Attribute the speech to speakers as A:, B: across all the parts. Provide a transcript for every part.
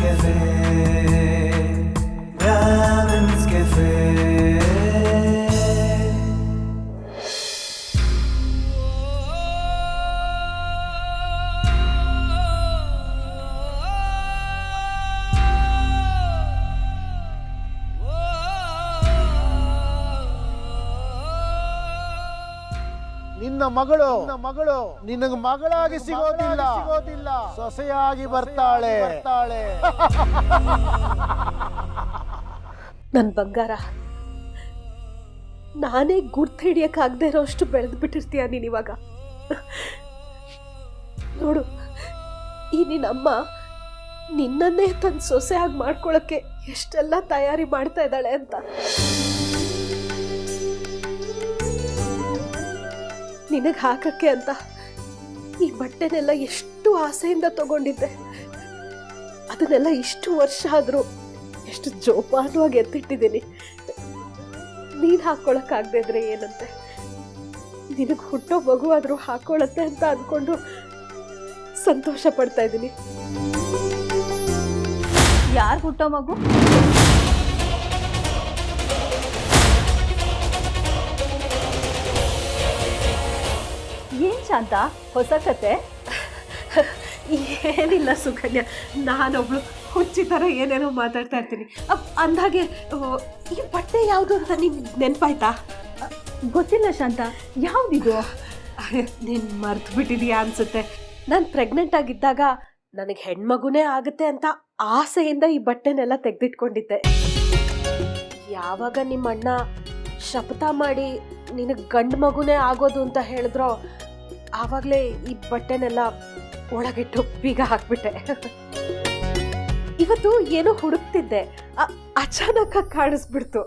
A: Cafe. Brahmins Cafe.
B: ನಿನ್ನ ಮಗಳು ನಿನಗೆ ಮಗಳಾಗಿ ಸಿಗೋದಿಲ್ಲ ಸೊಸೆಯಾಗಿ ಬರ್ತಾಳೆ
C: ನನ್ ಬಂಗಾರ, ನಾನೇ ಗುರ್ತು ಹಿಡಿಯಕ್ಕಾಗದೆ ಇರೋ ಅಷ್ಟು ಬೆಳೆದು ಬಿಟ್ಟಿರ್ತೀಯ ನೀನ್ ಇವಾಗ. ನೋಡು, ಈ ನಿನ್ನಮ್ಮ ನಿನ್ನನ್ನೇ ತನ್ನ ಸೊಸೆಯಾಗಿ ಮಾಡ್ಕೊಳಕ್ಕೆ ಎಷ್ಟೆಲ್ಲ ತಯಾರಿ ಮಾಡ್ತಾ ಇದ್ದಾಳೆ ಅಂತ. ನಿನಗೆ ಹಾಕಕ್ಕೆ ಅಂತ ಈ ಬಟ್ಟೆನೆಲ್ಲ ಎಷ್ಟು ಆಸೆಯಿಂದ ತಗೊಂಡಿದ್ದೆ. ಅದನ್ನೆಲ್ಲ ಇಷ್ಟು ವರ್ಷ ಆದರೂ ಎಷ್ಟು ಜೋಪಾನವಾಗಿ ಎತ್ತಿಟ್ಟಿದ್ದೀನಿ. ನೀನು ಹಾಕ್ಕೊಳಕ್ಕಾಗದೆ ಇದ್ರೆ ಏನಂತೆ, ನಿನಗೆ ಹುಟ್ಟೋ ಮಗು ಆದರೂ ಹಾಕೊಳ್ಳತ್ತೆ ಅಂತ ಅಂದ್ಕೊಂಡು ಸಂತೋಷ ಪಡ್ತಾ ಇದ್ದೀನಿ.
D: ಯಾರು ಹುಟ್ಟೋ ಮಗು? ಏನ್ ಶಾಂತ, ಹೊಸ ಕತೆ?
C: ಏನಿಲ್ಲ ಸುಕನ್ಯಾ, ನಾನೊಬ್ಳು ಹುಚ್ಚಿ ಥರ ಏನೇನೋ ಮಾತಾಡ್ತಾ ಇರ್ತೀನಿ. ಅಂದಾಗೆ ಈ ಬಟ್ಟೆ ಯಾವುದು ಅಂತ ನಿನ್ಗೆ ನೆನಪಾಯ್ತಾ?
D: ಗೊತ್ತಿಲ್ಲ ಶಾಂತ, ಯಾವುದಿದು?
C: ನೀನು ಮರ್ತು ಬಿಟ್ಟಿದೀಯಾ ಅನ್ಸುತ್ತೆ. ನಾನು ಪ್ರೆಗ್ನೆಂಟ್ ಆಗಿದ್ದಾಗ ನನಗೆ ಹೆಣ್ಮಗುನೇ ಆಗುತ್ತೆ ಅಂತ ಆಸೆಯಿಂದ ಈ ಬಟ್ಟೆನೆಲ್ಲ ತೆಗೆದಿಟ್ಕೊಂಡಿದ್ದೆ. ಯಾವಾಗ ನಿಮ್ಮ ಅಣ್ಣ ಶಪಥ ಮಾಡಿ ನಿನಗೆ ಗಂಡು ಮಗುನೇ ಆಗೋದು ಅಂತ ಹೇಳಿದ್ರೋ ಆವಾಗಲೇ ಈ ಬಟ್ಟೆನೆಲ್ಲ ಒಳಗಿಟ್ಟು ಬೀಗ ಹಾಕ್ಬಿಟ್ಟೆ. ಇವತ್ತು ಏನೋ ಹುಡುಕ್ತಿದ್ದೆ, ಅಚಾನಕ್ ಕಾಣಿಸ್ಬಿಡ್ತು.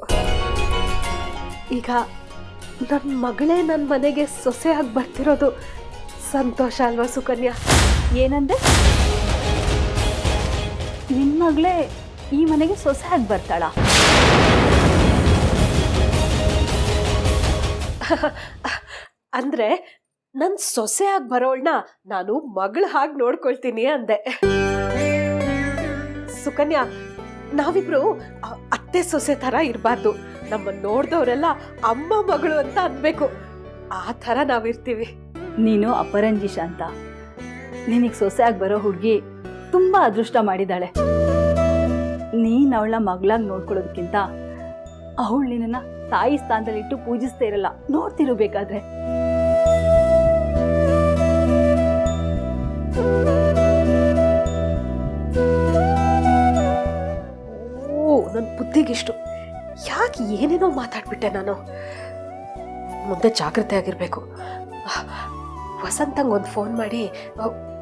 C: ಈಗ ನನ್ನ ಮಗಳೇ ನನ್ನ ಮನೆಗೆ ಸೊಸೆಯಾಗಿ ಬರ್ತಿರೋದು ಸಂತೋಷ ಅಲ್ವಾ ಸುಕನ್ಯಾ?
D: ಏನಂದೆ? ನಿನ್ನ ಮಗಳೇ ಈ ಮನೆಗೆ ಸೊಸೆಯಾಗಿ ಬರ್ತಾಳ?
C: ಅಂದ್ರೆ ನನ್ನ ಸೊಸೆಯಾಗಿ ಬರೋಳ್ನ ನಾನು ಮಗಳ ಹಾಗೆ ನೋಡ್ಕೊಳ್ತೀನಿ ಅಂದೆ. ಸುಕನ್ಯಾ, ನಾವಿಬ್ರು ಅತ್ತೆ ಸೊಸೆ ಥರ ಇರಬಾರ್ದು. ನಮ್ಮನ್ನು ನೋಡ್ದವರೆಲ್ಲ ಅಮ್ಮ ಮಗಳು ಅಂತ ಅನ್ಬೇಕು. ಆ ಥರ ನಾವಿರ್ತೀವಿ.
D: ನೀನು ಅಪರಂಜಿ ಶಾಂತ. ನಿನಗೆ ಸೊಸೆಯಾಗಿ ಬರೋ ಹುಡುಗಿ ತುಂಬಾ ಅದೃಷ್ಟ ಮಾಡಿದಾಳೆ. ನೀನು ಅವಳ ಮಗಳಾಗಿ ನೋಡ್ಕೊಳ್ಳೋದಕ್ಕಿಂತ ಅವಳು ನಿನ್ನ ತಾಯಿ ಸ್ಥಾನದಲ್ಲಿಟ್ಟು ಪೂಜಿಸ್ತಾ ಇರಲ್ಲ, ನೋಡ್ತಿರಬೇಕಾದ್ರೆ.
C: ನನ್ನ ಬುದ್ಧಿಗಿಷ್ಟು ಯಾಕೆ ಏನೇನೋ ಮಾತಾಡ್ಬಿಟ್ಟೆ ನಾನು. ಮುಂದೆ ಜಾಗ್ರತೆ ಆಗಿರ್ಬೇಕು. ವಸಂತಂಗೆ ಒಂದು ಫೋನ್ ಮಾಡಿ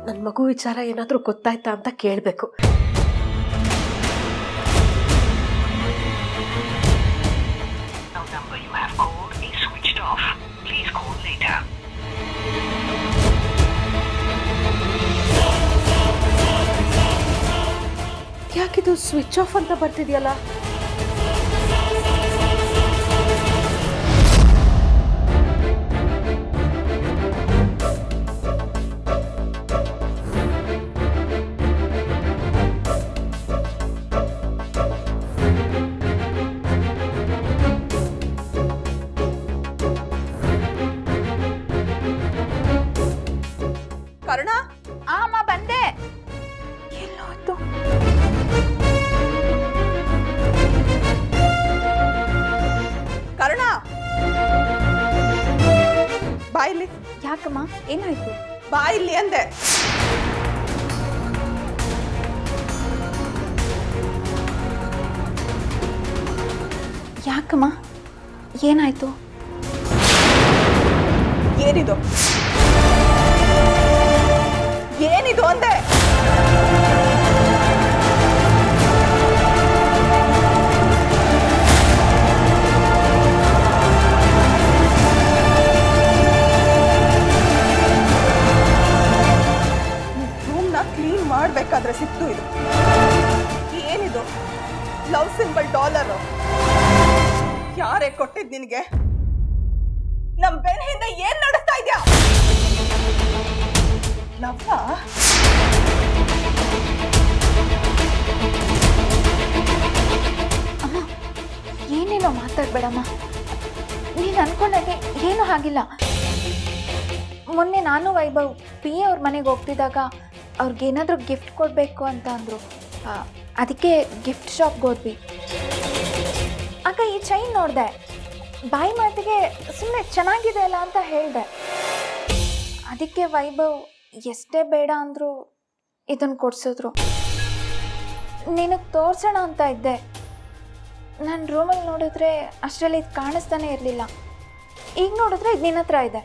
C: ನನ್ನ ಮಗು ವಿಚಾರ ಏನಾದರೂ ಗೊತ್ತಾಯ್ತಾ ಅಂತ ಕೇಳಬೇಕು. ಯಾಕಿದು ಸ್ವಿಚ್ ಆಫ್ ಅಂತ ಬರ್ತಿದೆಯಲ್ಲ?
E: ಕರುಣ, ಅಮ್ಮ ಬಂದೆ. ಎಲ್ಲೋಯ್ತು? ಕರುಣ, ಬಾಯಿಲಿ.
D: ಯಾಕಮ್ಮ, ಏನಾಯ್ತು?
E: ಬಾಯಿಲಿ ಅಂದೆ.
D: ಯಾಕಮ್ಮ, ಏನಾಯ್ತು?
E: ಏನಿದು ಏನಿದು ಅಂದೆ. ರೂಮ್ನ ಕ್ಲೀನ್ ಮಾಡ್ಬೇಕಾದ್ರೆ ಸಿಕ್ತು ಇದು. ಏನಿದು? ಲವ್ ಸಿಂಬಲ್ ಡಾಲರ್ ಯಾರೇ ಕೊಟ್ಟಿದ್ ನಿನಗೆ? ನಮ್ ಬೆನ್ ಹಿಂದೆ ಏನ್ ನಡೆಸ್ತಾ ಇದ್ಯಾ? ಲವ್ವ
F: ಮಾತಾಡ್ಬೇಡಮ್ಮ. ನೀನು ಅನ್ಕೊಂಡಾಗೆ ಏನೂ ಆಗಿಲ್ಲ. ಮೊನ್ನೆ ನಾನು ವೈಭವ್ ಪಿ ಅವ್ರ ಮನೆಗೆ ಹೋಗ್ತಿದ್ದಾಗ ಅವ್ರಿಗೇನಾದರೂ ಗಿಫ್ಟ್ ಕೊಡಬೇಕು ಅಂತ ಅಂದರು. ಅದಕ್ಕೆ ಗಿಫ್ಟ್ ಶಾಪ್ಗೆ ಹೋದ್ವಿ. ಆಗ ಈ ಚೈನ್ ನೋಡಿದೆ. ಬಾಯಿ ಮಾತಿಗೆ ಸುಮ್ಮನೆ ಚೆನ್ನಾಗಿದೆ ಅಲ್ಲ ಅಂತ ಹೇಳಿದೆ. ಅದಕ್ಕೆ ವೈಭವ್ ಎಷ್ಟೇ ಬೇಡ ಅಂದರೂ ಇದನ್ನು ಕೊಡಿಸಿದ್ರು. ನಿನಗೆ ತೋರಿಸೋಣ ಅಂತ ಇದ್ದೆ. ನಾನು ರೂಮಲ್ಲಿ ನೋಡಿದ್ರೆ ಅಷ್ಟರಲ್ಲಿ ಇದು ಕಾಣಿಸ್ತಾನೆ ಇರಲಿಲ್ಲ. ಈಗ ನೋಡಿದ್ರೆ ಇದು ನಿನ್ನ ಹತ್ರ ಇದೆ.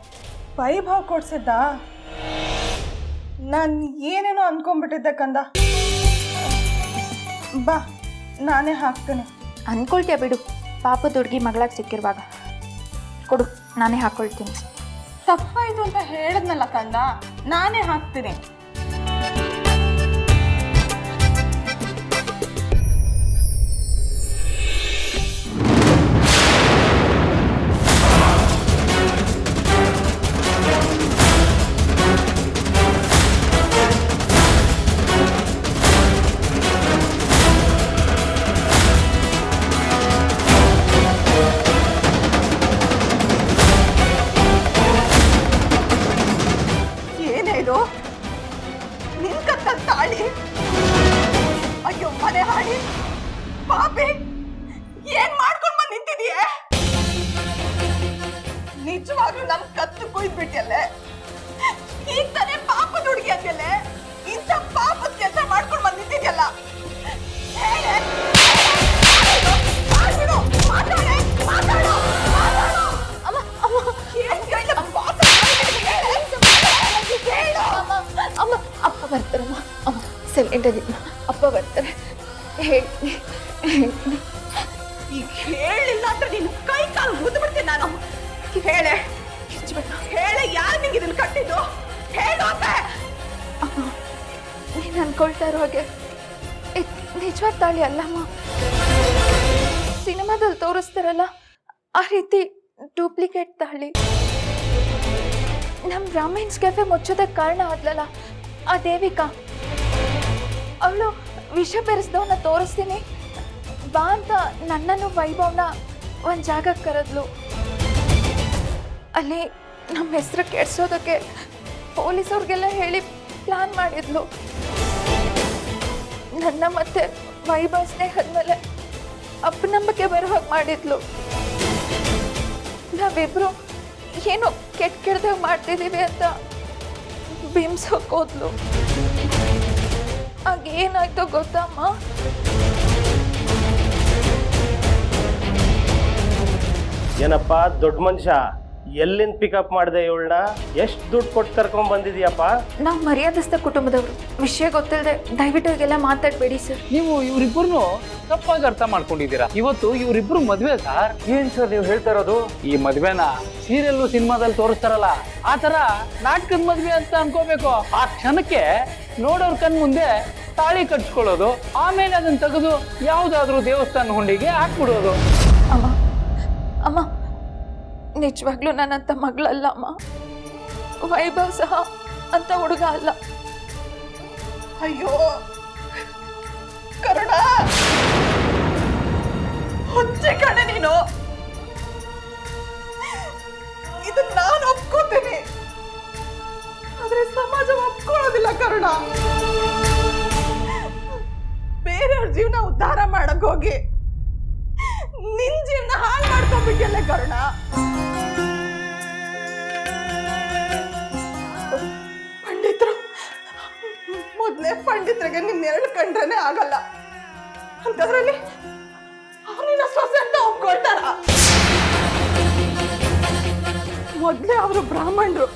E: ವೈಭವ್ ಕೊಡ್ಸಿದ್ದ? ನಾನು ಏನೇನೋ ಅಂದ್ಕೊಂಡ್ಬಿಟ್ಟಿದ್ದೆ ಕಂದ. ಬಾ, ನಾನೇ ಹಾಕ್ತೇನೆ.
F: ಅಂದ್ಕೊಳ್ತೀಯ ಬಿಡು, ಪಾಪದ ಹುಡುಗಿ ಮಗಳಾಗಿ ಸಿಕ್ಕಿರುವಾಗ. ಕೊಡು, ನಾನೇ ಹಾಕ್ಕೊಳ್ತೀನಿ.
E: ತಪ್ಪಾಯ್ತು ಅಂತ ಹೇಳಿದ್ನಲ್ಲ ಕಂದ, ನಾನೇ ಹಾಕ್ತೀನಿ. ನಿನ್ ಕತ್ತ ತಾಳಿ, ಅಯ್ಯೋ ಮನೆ ಹಾಡಿ ಪಾಪಿ, ಏನ್ ಮಾಡ್ಕೊಂಡ್ ಬಂದ್ ನಿಂತಿದೀಯ? ನಿಜವಾಗ್ಲೂ ನಮ್ ಕತ್ತು ಕುಯ್ದ್ಬಿಟ್ಟಲ್ಲೇ. ಈಗ ತಾನೇ ಪಾಪದ ಹುಡುಗಿ ಅಂತೆಲ್ಲೇ ಇಂಥ ಪಾಪದ ಕೆಲಸ ಮಾಡ್ಕೊಂಡ್ ಬಂದ್ ನಿಂತಿದ್ಯಲ್ಲ.
F: ಅಮ್ಮ, ಅಪ್ಪ ಬರ್ತಾರಮ್ಮ. ಅಮ್ಮ ಸೈಲೆಂಟಾಗಿಮ್ಮ, ಅಪ್ಪ ಬರ್ತಾರೆ. ಹೇಳ್ತೀನಿ.
E: ಈಗ ಹೇಳಿಲ್ಲ ಅಂದ್ರೆ ನೀನು ಕೈ ಕಾಲು ಮುದ್ದು ಬಿಡ್ತೀನಿ ನಾನು. ಹೇಳೆ ಹೇಳೆ, ಯಾರು ನಿಂಗೆ ಇದನ್ನ ಕಟ್ಟಿದ್ದು? ಹೇಳು ಅಂತ.
F: ನೀನು ಅನ್ಕೊಳ್ತಾ ಇರೋ ಹಾಗೆ ನಿಜವಾದ ತಾಳಿ ಅಲ್ಲಮ್ಮ. ಸಿನಿಮಾದಲ್ಲಿ ತೋರಿಸ್ತಾರಲ್ಲ ಆ ರೀತಿ ಡೂಪ್ಲಿಕೇಟ್ ತಾಳಿ. ನಮ್ಮ ರಾಮೇನ್ಸ್ ಕೆಫೆ ಮುಚ್ಚೋದಕ್ಕೆ ಕಾರಣ ಆದ್ಲಲ್ಲ ಆ ದೇವಿಕಾ, ಅವಳು ವಿಷ ಬೆರೆಸ್ದವನ್ನ ತೋರಿಸ್ತೀನಿ ಬಾ ಅಂತ ನನ್ನನ್ನು ವೈಭವ್ನ ಒಂದು ಜಾಗಕ್ಕೆ ಕರೆದ್ಲು. ಅಲ್ಲಿ ನಮ್ಮ ಹೆಸರು ಕೆಡ್ಸೋದಕ್ಕೆ ಪೊಲೀಸವ್ರಿಗೆಲ್ಲ ಹೇಳಿ ಪ್ಲಾನ್ ಮಾಡಿದ್ಲು. ನನ್ನ ಮತ್ತೆ ವೈಭವ್ ಸ್ನೇಹದ ಮೇಲೆ ಅಪನಂಬಿಕೆ ಬರೋ ಹಾಗೆ ಮಾಡಿದ್ಲು. ನಾವಿಬ್ರು ಏನೋ ಕೆಟ್ಟದಾಗ ಮಾಡ್ತಿದ್ದೀವಿ ಅಂತ ಬಿಂಬಿಸೋಕೆ ಹೋದ್ಲು. ಆಗ ಏನಾಯ್ತೋ ಗೊತ್ತಮ್ಮ?
G: ಏನಪ್ಪ ದೊಡ್ಡ ಮನುಷ್ಯ, ಎಲ್ಲಿಂದ ಪಿಕಪ್ ಮಾಡಿದೆ ಇವಳನ್ನ? ಎಷ್ಟು ದುಡ್ಡು ಕೊಟ್ಟು ಕರ್ಕೊಂಡ್ ಬಂದಿದ್ಯಪ್ಪ?
F: ನಾವು ಮರ್ಯಾದಸ್ಥ ಕುಟುಂಬದವರು, ವಿಷಯ ಗೊತ್ತಿಲ್ಲದೆ ದಯವಿಟ್ಟು ಈಗೆಲ್ಲ ಮಾತಾಡಬೇಡಿ ಸರ್.
H: ನೀವು ಇವರಿಬ್ಬರನ್ನು ತಪ್ಪಾಗಿ ಅರ್ಥ ಮಾಡ್ಕೊಂಡಿದ್ದೀರಾ. ಇವತ್ತು ಇವರಿಬ್ರು ಮದ್ವೆ ಸರ್.
G: ಏನ್ ಸರ್ ನೀವು ಹೇಳ್ತಾ ಇರೋದು?
H: ಈ ಮದ್ವೆನ ಸೀರಿಯಲ್ ಸಿನಿಮಾದಲ್ಲಿ ತೋರಿಸ್ತಾರಲ್ಲ ಆ ತರ ನಾಟಕದ ಮದ್ವೆ ಅಂತ ಅನ್ಕೋಬೇಕು. ಆ ಕ್ಷಣಕ್ಕೆ ನೋಡೋರ್ ಕಣ್ ಮುಂದೆ ತಾಳಿ ಕಟ್ಸ್ಕೊಳ್ಳೋದು, ಆಮೇಲೆ ಅದನ್ನ ತೆಗೆದು ಯಾವ್ದಾದ್ರು ದೇವಸ್ಥಾನ ಹುಂಡಿಗೆ ಹಾಕ್ಬಿಡೋದು.
F: ಅಮ್ಮ ಅಮ್ಮ, ನಿಜವಾಗ್ಲೂ ನನ್ನಂತ ಮಗಳಲ್ಲ ಅಮ್ಮ. ವೈಭವ್ ಸಹ ಅಂತ ಹುಡುಗ ಅಲ್ಲ.
E: ಅಯ್ಯೋ ಕರುಣ, ಹುಚ್ಚೆ ಕಣೆ ನೀನು. ಇದನ್ನ ನಾನು ಒಪ್ಕೋತೀನಿ, ಆದ್ರೆ ಸಮಾಜ ಒಪ್ಕೊಳ್ಳೋದಿಲ್ಲ ಕರುಣ. ಬೇರೆಯವ್ರ ಜೀವನ ಉದ್ಧಾರ ಮಾಡಕ್ ಹೋಗಿ ನಿನ್ ಜೀವನ ಹಾಳು ಮಾಡ್ಕೊಂಡ್ಬಿಟ್ಟಲ್ಲ ಕರುಣ. ಪಂಡಿತರು ಮೊದ್ಲೇ ಪಂಡಿತರಿಗೆ ನಿನ್ನ ಎರಡು ಕಂಡ್ರೇನೆ ಆಗಲ್ಲ ಅಂತದ್ರಲ್ಲಿ ಅವನಿನ ಸೊಸೆ ಅಂತ ಒಪ್ಕೊಳ್ತಾರ. ಮೊದ್ಲೇ ಅವರು ಬ್ರಾಹ್ಮಣರು,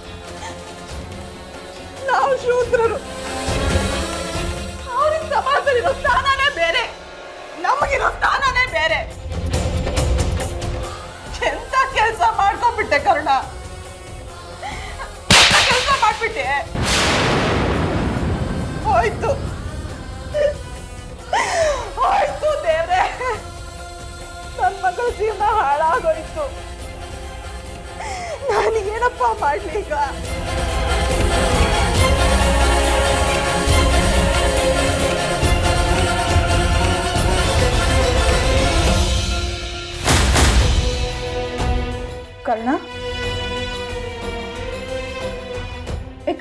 E: ನಾವು ಶೂದ್ರರು. ಅವ್ರಿಗೆ ಸಮಾಜದಲ್ಲಿರೋ ಸ್ಥಾನನೇ ಬೇರೆ, ನಮಗಿರೋ ಸ್ಥಾನನೇ ಬೇರೆ. ಎಂತ ಕೆಲಸ ಮಾಡ್ಕೊಂಡ್ಬಿಟ್ಟೆ ಕರುಣ, ಕೆಲಸ ಮಾಡ್ಬಿಟ್ಟೆ. ಹೋಯ್ತು ಹೋಯ್ತು ದೇವ್ರೆ, ನನ್ನ ಮಗಳ ಜೀವನ ಹಾಳಾಗೋಯ್ತು. ನಾನು ಏನಪ್ಪ ಮಾಡ್ಲಿ ಈಗ?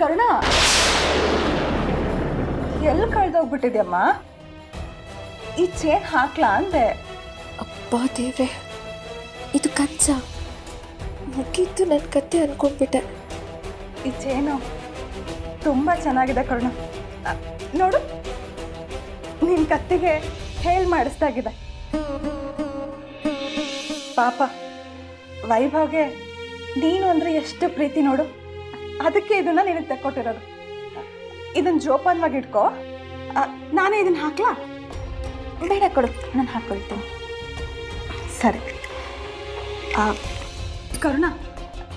C: ಕರುಣ, ಎಲ್ಲಿ ಕಳ್ದೋಗ್ಬಿಟ್ಟಿದ್ಯಮ್ಮ? ಈ ಚೇನ್ ಹಾಕ್ಲಾ ಅಂದೆ.
F: ಅಪ್ಪ ದೇವ್ರೆ, ಇದು ಕಚ್ಚ ಮುಗಿದ್ದು ನನ್ನ ಕತ್ತೆ ಅನ್ಕೊಂಡ್ಬಿಟ್ಟೆ.
C: ಈ ಚೇನು ತುಂಬಾ ಚೆನ್ನಾಗಿದೆ ಕರುಣ. ನೋಡು, ನಿನ್ ಕತ್ತಿಗೆ ಹೇಲ್ ಮಾಡಿಸ್ದಾಗಿದೆ. ಪಾಪ ವೈಭವ್ಗೆ ನೀನು ಅಂದ್ರೆ ಎಷ್ಟು ಪ್ರೀತಿ ನೋಡು, ಅದಕ್ಕೆ ಇದನ್ನ ನಿನಗೆ ತೆಕ್ಕೊಟ್ಟಿರೋದು. ಇದನ್ನ ಜೋಪಾನವಾಗಿ ಇಟ್ಕೋ. ನಾನೇ ಇದನ್ನ ಹಾಕ್ಲಾ?
F: ಬೇಡ ಕೊಡು, ನಾನು ಹಾಕ್ಕೊಳ್ತೀನಿ.
C: ಸರಿ. ಕರುಣ,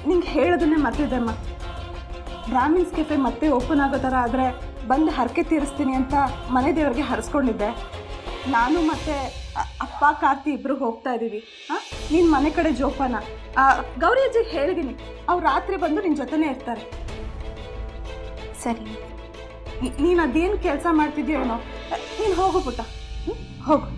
C: ನಿಂಗೆ ಹೇಳೋದನ್ನೇ ಮರ್ತಿದ್ದೆಮ್ಮ. ಬ್ರಾಹ್ಮಿನ್ಸ್ ಕೆಫೆ ಮತ್ತೆ ಓಪನ್ ಆಗೋ ಥರ ಆದರೆ ಬಂದು ಹರಕೆ ತೀರಿಸ್ತೀನಿ ಅಂತ ಮನೆ ದೇವರಿಗೆ ಹರಿಸ್ಕೊಂಡಿದ್ದೆ. ನಾನು ಮತ್ತೆ ಅಪ್ಪ ಕಾರ್ತಿ ಇಬ್ಬರು ಹೋಗ್ತಾ ಇದ್ದೀವಿ. ನೀನು ಮನೆ ಕಡೆ ಜೋಪಾನ. ಗೌರಿ ಅಜ್ಜಿಗೆ ಹೇಳಿದ್ದೀನಿ, ಅವ್ರು ರಾತ್ರಿ ಬಂದು ನಿನ್ನ ಜೊತೆನೇ ಇರ್ತಾರೆ.
F: ಸರಿ.
C: ನೀನು ಅದೇನು ಕೆಲಸ ಮಾಡ್ತಿದ್ಯೋ ಏನೋ, ನೀನು ಹೋಗು ಪುಟ್ಟ, ಹೋಗು.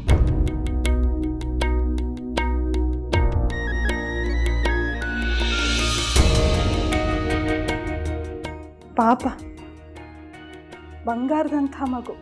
C: ಪಾಪ, ಬಂಗಾರದಂಥ ಮಗು.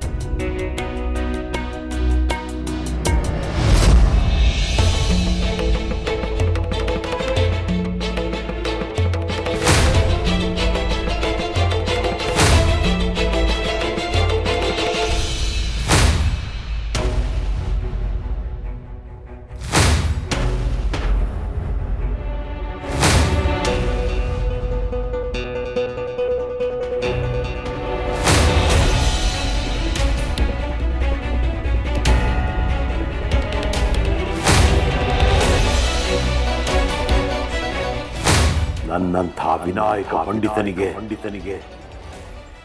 I: ನನ್ನಂಥ ವಿನಾಯಕ ಪಂಡಿತನಿಗೆ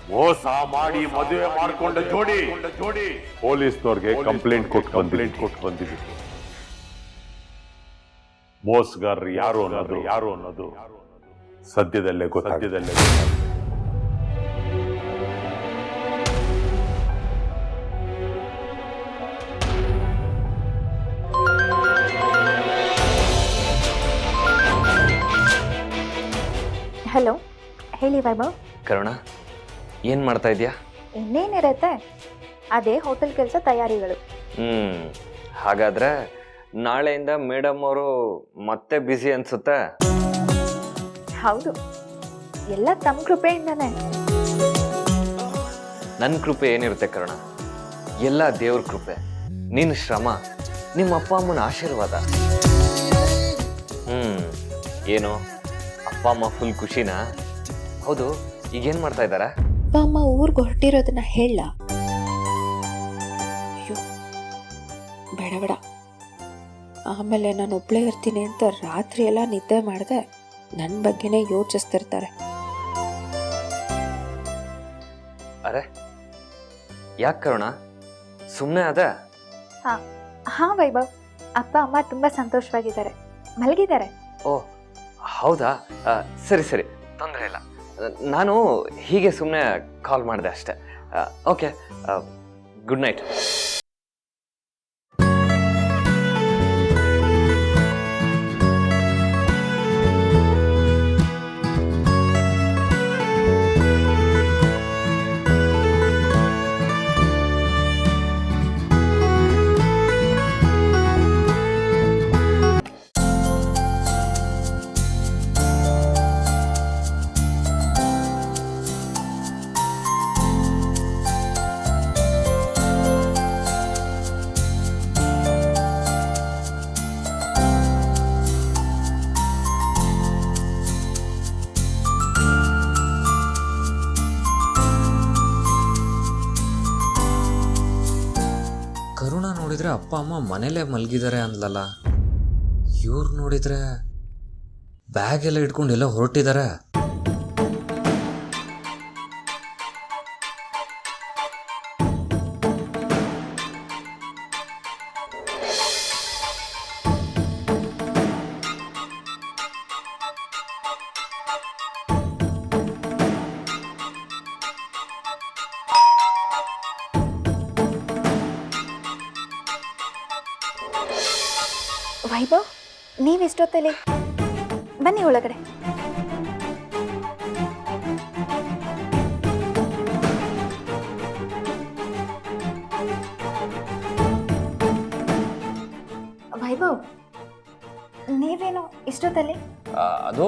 I: ಮೋಸ ಮಾಡಿ ಮದುವೆ ಮಾಡಿಕೊಂಡ ಜೋಡಿ ಪೊಲೀಸ್ನವ್ರಿಗೆ ಕಂಪ್ಲೇಂಟ್ ಕೊಟ್ಟು ಬಂದಿದ್ದೀವಿ. ಮೋಸಗಾರರು ಯಾರು ಅನ್ನೋದು ಸದ್ಯದಲ್ಲೇ ಗೊತ್ತಾಗಿದೆ.
F: ಹಲೋ, ಹೇಳಿ ವೈಭವ್.
J: ಕರುಣ, ಏನು ಮಾಡ್ತಾ ಇದೆಯಾ?
F: ಇನ್ನೇನಿರತ್ತೆ, ಅದೇ ಹೋಟೆಲ್ ಕೆಲಸ ತಯಾರಿಗಳು.
J: ಹಾಗಾದ್ರೆ ನಾಳೆಯಿಂದ ಮೇಡಮ್ ಅವರು ಮತ್ತೆ ಬ್ಯುಸಿ ಅನ್ಸುತ್ತೆ.
F: ಹೌದು, ಎಲ್ಲ ತಮ್ಮ ಕೃಪೆಯಿಂದನೇ.
J: ನನ್ನ ಕೃಪೆ ಏನಿರುತ್ತೆ ಕರುಣ, ಎಲ್ಲ ದೇವ್ರ ಕೃಪೆ, ನಿನ್ನ ಶ್ರಮ, ನಿಮ್ಮ ಅಪ್ಪ ಅಮ್ಮನ ಆಶೀರ್ವಾದ. ಏನು ಅಪ್ಪ ಅಮ್ಮ ಫುಲ್ ಖುಷಿನಾ? ಹೌದು, ಈಗೇನು ಮಾಡ್ತಾ ಇದ್ದಾರಾ?
F: ಅಪ್ಪ ಅಮ್ಮ ಊರಿಗೆ ಹೊರಟಿರೋದನ್ನ ಹೇಳ. ಅಯ್ಯೋ ಬೇಡ, ಆಮೇಲೆ ನಾನು ಒಬ್ಳೇ ಇರ್ತೀನಿ ಅಂತ ರಾತ್ರಿ ಎಲ್ಲ ನಿದ್ದೆ ಮಾಡಿದೆ ನನ್ನ ಬಗ್ಗೆನೇ ಯೋಚಿಸ್ತಿರ್ತಾರೆ.
J: ಅರೆ ಯಾಕೆ ಕರುಣ, ಸುಮ್ಮನೆ ಅದ?
F: ಹಾಂ ವೈಭವ್, ಅಪ್ಪ ಅಮ್ಮ ತುಂಬ ಸಂತೋಷವಾಗಿದ್ದಾರೆ, ಮಲಗಿದ್ದಾರೆ.
J: ಓ ಹೌದಾ, ಸರಿ, ತೊಂದರೆ ಇಲ್ಲ. ನಾನು ಹೀಗೆ ಸುಮ್ಮನೆ ಕಾಲ್ ಮಾಡಿದೆ ಅಷ್ಟೆ. Okay, good night.
K: ಕರುಣ ನೋಡಿದ್ರೆ ಅಪ್ಪ ಅಮ್ಮ ಮನೇಲೇ ಮಲಗಿದ್ದಾರೆ ಅಂದ್ಲಲ್ಲ, ಇವ್ರು ನೋಡಿದ್ರೆ ಬ್ಯಾಗ್ ಎಲ್ಲ ಇಟ್ಕೊಂಡು ಎಲ್ಲ ಹೊರಟಿದ್ದಾರೆ.
F: ವೈಭವ್, ನೀವೆಷ್ಟೊತ್ತಲ್ಲಿ? ಬನ್ನಿ ಒಳಗಡೆ. ವೈಭವ್, ನೀವೇನು ಇಷ್ಟೊತ್ತಲ್ಲಿ?
J: ಅದು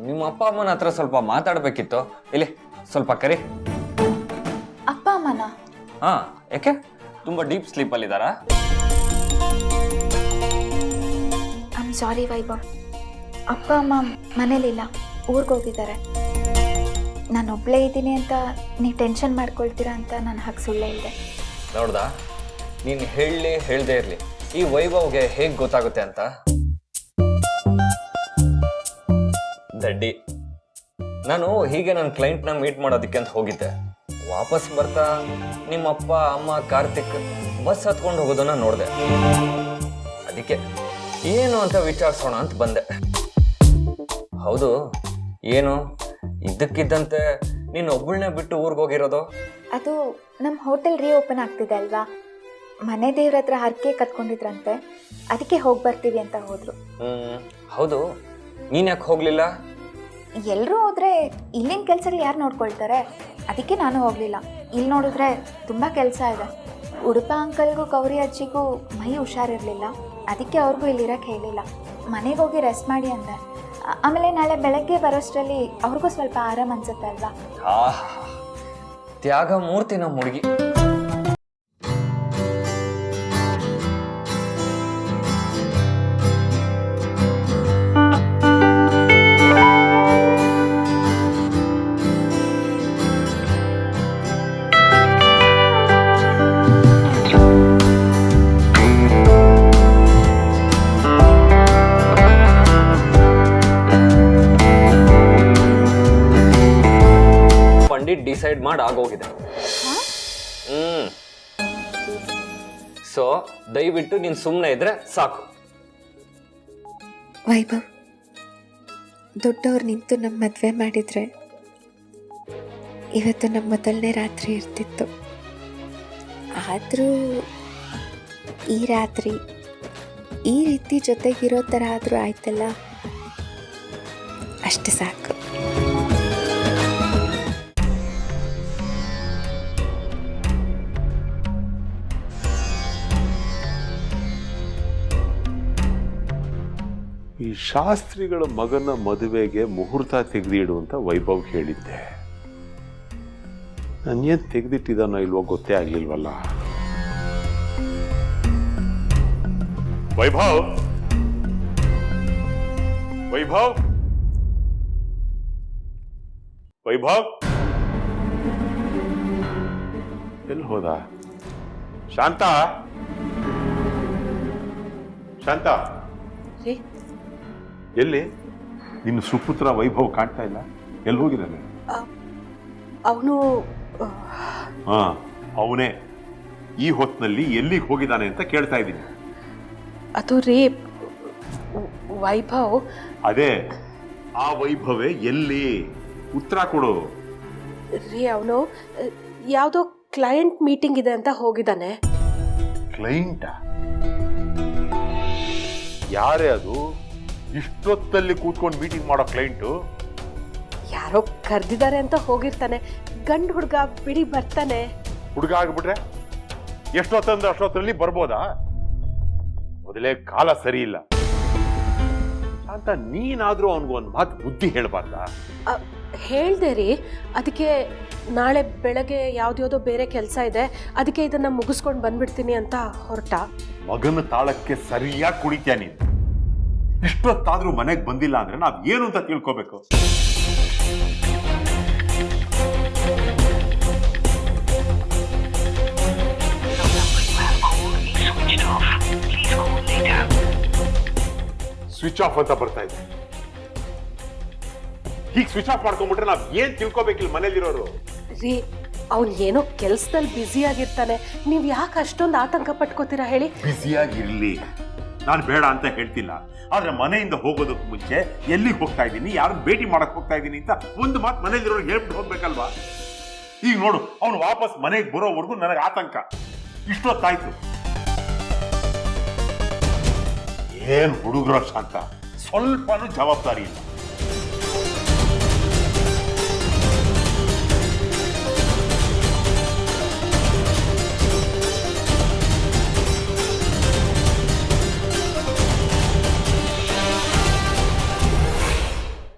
J: ನಿಮ್ಮ ಅಪ್ಪ ಅಮ್ಮನ ಹತ್ರ ಸ್ವಲ್ಪ ಮಾತಾಡ್ಬೇಕಿತ್ತು. ಇಲ್ಲಿ ಸ್ವಲ್ಪ ಕರಿ.
F: ಅಪ್ಪ ಅಮ್ಮನ?
J: ಹಾ, ಯಾಕೆ ತುಂಬಾ ಡೀಪ್ ಸ್ಲೀಪಲ್ಲಿ ಇದ್ದಾರಾ?
F: ಐಮ್ ಸಾರಿ ವೈಭವ್, ಅಪ್ಪ ಅಮ್ಮ ಮನೇಲಿಲ್ಲ, ಊರಿಗೆ ಹೋಗಿದ್ದಾರೆ. ನಾನು ಒಬ್ಬಳೇ ಇದ್ದೀನಿ ಅಂತ ನೀವು ಟೆನ್ಷನ್ ಮಾಡ್ಕೊಳ್ತೀರಾ ಅಂತ ನಾನು ಹಾಗೆ ಸುಳ್ಳೇ ಇದ್ದೆ.
J: ನೋಡ್ದಾ, ನೀನು ಹೇಳ್ದೇ ಇರಲಿ, ಈ ವೈಭವ್ಗೆ ಹೇಗೆ ಗೊತ್ತಾಗುತ್ತೆ ಅಂತ. ದಡ್ಡಿ, ನಾನು ಹೀಗೆ ನನ್ನ ಕ್ಲೈಂಟ್ನ ಮೀಟ್ ಮಾಡೋದಕ್ಕೆ ಅಂತ ಹೋಗಿದ್ದೆ. ವಾಪಸ್ ಬರ್ತಾ ನಿಮ್ಮ ಅಪ್ಪ ಅಮ್ಮ ಕಾರ್ತಿಕ್ ಬಸ್ ಹತ್ಕೊಂಡು ಹೋಗೋದನ್ನ ನೋಡಿದೆ. ಅದಕ್ಕೆ ಏನು ಅಂತ ವಿಚಾರಿಸೋಣ ಅಂತ ಬಂದೆ. ಹೌದು, ಏನು ಇದ್ದಕ್ಕಿದ್ದಂತೆ ನೀನು ಒಬ್ಬಳನ್ನೇ ಬಿಟ್ಟು ಊರಿಗೆ ಹೋಗಿರೋದು?
F: ಅದು ನಮ್ಮ ಹೋಟೆಲ್ ರೀಓಪನ್ ಆಗ್ತಿದೆ ಅಲ್ವಾ, ಮನೆ ದೇವ್ರ ಹತ್ರ ಹರಕೆ ಕತ್ಕೊಂಡಿದ್ರಂತೆ, ಅದಕ್ಕೆ ಹೋಗಿ ಬರ್ತೀವಿ ಅಂತ ಹೋದ್ರು.
J: ಹೌದು, ನೀನು ಯಾಕೆ ಹೋಗಲಿಲ್ಲ?
F: ಎಲ್ಲರೂ ಹೋದ್ರೆ ಇಲ್ಲಿನ ಕೆಲಸ ಯಾರು ನೋಡ್ಕೊಳ್ತಾರೆ, ಅದಕ್ಕೆ ನಾನು ಹೋಗಲಿಲ್ಲ. ಇಲ್ಲಿ ನೋಡಿದ್ರೆ ತುಂಬ ಕೆಲಸ ಇದೆ. ಉಡುಪ ಅಂಕಲ್ಗೂ ಗೌರಿ ಅಜ್ಜಿಗೂ ಮೈ ಹುಷಾರಿರಲಿಲ್ಲ, ಅದಕ್ಕೆ ಅವ್ರಿಗೂ ಇಲ್ಲಿರೋಕ್ಕೆ ಹೇಳಿಲ್ಲ. ಮನೆಗೆ ಹೋಗಿ ರೆಸ್ಟ್ ಮಾಡಿ ಅಂದೆ. ಆಮೇಲೆ ನಾಳೆ ಬೆಳಗ್ಗೆ ಬರೋಷ್ಟರಲ್ಲಿ ಅವ್ರಿಗೂ ಸ್ವಲ್ಪ ಆರಾಮ್ ಅನ್ಸುತ್ತೆ ಅಲ್ವಾ.
J: ತ್ಯಾಗ ಮೂರ್ತಿ ನಮ್ಮ ಹುಡುಗಿ. ಡಿಸೈಡ್ ಮಾಡಿ ಆಗೋಗಿದೆ. ಸೊ ದಯವಿಟ್ಟು ನೀನು ಸುಮ್ಮನೆ ಇದ್ರೆ ಸಾಕು.
F: ವೈಭವ್, ದೊಡ್ಡವ್ರು ನಿಂತು ನಮ್ಮ ಮದುವೆ ಮಾಡಿದ್ರೆ ಇವತ್ತು ನಮ್ಮ ಮೊದಲನೇ ರಾತ್ರಿ ಇರ್ತಿತ್ತು. ಆದರೂ ಈ ರಾತ್ರಿ ಈ ರೀತಿ ಜೊತೆಗಿರೋ ಥರ ಆದರೂ ಆಯ್ತಲ್ಲ, ಅಷ್ಟು ಸಾಕು.
I: ಈ ಶಾಸ್ತ್ರಿಗಳ ಮಗನ ಮದುವೆಗೆ ಮುಹೂರ್ತ ತೆಗೆದಿಡು ಅಂತ ವೈಭವ್ ಹೇಳಿದ್ದೆ. ನಾನೇನು ತೆಗೆದಿಟ್ಟಿದ್ದಾನೋ ಇಲ್ವೋ ಗೊತ್ತೇ ಆಗ್ಲಿಲ್ವಲ್ಲ. ವೈಭವ್, ವೈಭವ್, ವೈಭವ್ ಎಲ್ಲಿ ಹೋದ? ಶಾಂತ, ಶಾಂತ, ಎಲ್ಲಿ? ನಿನ್ನ ಸುಪುತ್ರ ವೈಭವ್ ಕಾಣ್ತಾ ಇಲ್ಲ, ಎಲ್ಲಿ ಹೋಗಿದ್ದಾನೆ?
C: ಅವನು
I: ಹಾ, ಅವನೇ. ಈ ಹೊತ್ತಿನಲ್ಲಿ ಎಲ್ಲಿಗೆ ಹೋಗಿದ್ದಾನೆ ಅಂತ ಕೇಳ್ತಾ ಇದ್ದೀನಿ.
C: ಅದು ರೀ ವೈಭವ್.
I: ಅದೇ, ಆ ವೈಭವೇ ಎಲ್ಲಿ? ಉತ್ತರ ಕೊಡು
C: ರೀ. ಅವನು ಯಾವುದೋ ಕ್ಲೈಂಟ್ ಮೀಟಿಂಗ್ ಇದೆ ಅಂತ ಹೋಗಿದ್ದಾನೆ.
I: ಕ್ಲೈಂಟಾ? ಯಾರೇ ಅದು? ಇಷ್ಟೊತ್ತಲ್ಲಿ ಕೂತ್ಕೊಂಡು ಮೀಟಿಂಗ್ ಮಾಡೋ ಕ್ಲೈಂಟು?
C: ಯಾರೋ ಕರೆದಿದ್ದಾರೆ ಅಂತ ಹೋಗಿರ್ತಾನೆ. ಗಂಡು ಹುಡುಗ, ಬಿಡಿ ಬರ್ತಾನೆ.
I: ಹುಡುಗ ಆಗ್ಬಿಟ್ರೆ ಎಷ್ಟೊತ್ತಂದ್ರೆ ಅಷ್ಟೊತ್ತಲ್ಲಿ ಬರ್ಬೋದಾ? ಮೊದಲೇ ಕಾಲ ಸರಿ ಇಲ್ಲ ಅಂತ. ನೀನಾದ್ರೂ ಅವನಿಗೊಂದು ಮಾತು ಬುದ್ಧಿ ಹೇಳ್ಬಾರ್ದಾ?
C: ಹೇಳ್ದೆ ರೀ. ಅದಕ್ಕೆ ನಾಳೆ ಬೆಳಗ್ಗೆ ಯಾವ್ದ್ಯಾವ್ದೋ ಬೇರೆ ಕೆಲಸ ಇದೆ, ಅದಕ್ಕೆ ಇದನ್ನ ಮುಗಿಸ್ಕೊಂಡು ಬಂದ್ಬಿಡ್ತೀನಿ ಅಂತ ಹೊರಟ.
I: ಮಗನ ತಾಳಕ್ಕೆ ಸರಿಯಾಗಿ ಕುಡಿತ್ಯಾ ನೀನು. ಇಷ್ಟೊತ್ತಾದ್ರೂ ಮನೆಗೆ ಬಂದಿಲ್ಲ ಅಂದ್ರೆ ನಾವ್ ಏನು ಅಂತ ತಿಳ್ಕೋಬೇಕು. ಸ್ವಿಚ್ ಆಫ್ ಅಂತ ಬರ್ತಾ ಇದೆ. ಹೀಗೆ ಸ್ವಿಚ್ ಆಫ್ ಮಾಡ್ಕೊಂಡ್ಬಿಟ್ರೆ ನಾವ್ ಏನ್ ತಿಳ್ಕೋಬೇಕಿಲ್ಲ ಮನೇಲಿರೋರು.
C: ರೀ, ಅವ್ನು ಏನೋ ಕೆಲ್ಸದಲ್ಲಿ ಬ್ಯುಸಿ ಆಗಿರ್ತಾನೆ. ನೀವ್ ಯಾಕೆ ಅಷ್ಟೊಂದು ಆತಂಕ ಪಟ್ಕೋತೀರಾ ಹೇಳಿ?
I: ಬ್ಯುಸಿಯಾಗಿರ್ಲಿ, ನಾನು ಬೇಡ ಅಂತ ಹೇಳ್ತಿಲ್ಲ. ಆದ್ರೆ ಮನೆಯಿಂದ ಹೋಗೋದಕ್ಕೆ ಮುಂಚೆ ಎಲ್ಲಿಗೆ ಹೋಗ್ತಾ ಇದ್ದೀನಿ, ಯಾರನ್ನ ಭೇಟಿ ಮಾಡಕ್ ಹೋಗ್ತಾ ಇದ್ದೀನಿ ಅಂತ ಒಂದು ಮಾತು ಮನೇಲಿರೋರು ಹೇಳ್ಬಿಟ್ಟು ಹೋಗ್ಬೇಕಲ್ವಾ? ಈಗ ನೋಡು, ಅವನು ವಾಪಸ್ ಮನೆಗೆ ಬರೋವರೆಗೂ ನನಗೆ ಆತಂಕ. ಇಷ್ಟೊತ್ತಾಯ್ತು. ಏನ್ ಹುಡುಗರ ಶಾಂತ, ಸ್ವಲ್ಪನೂ ಜವಾಬ್ದಾರಿ ಇಲ್ಲ.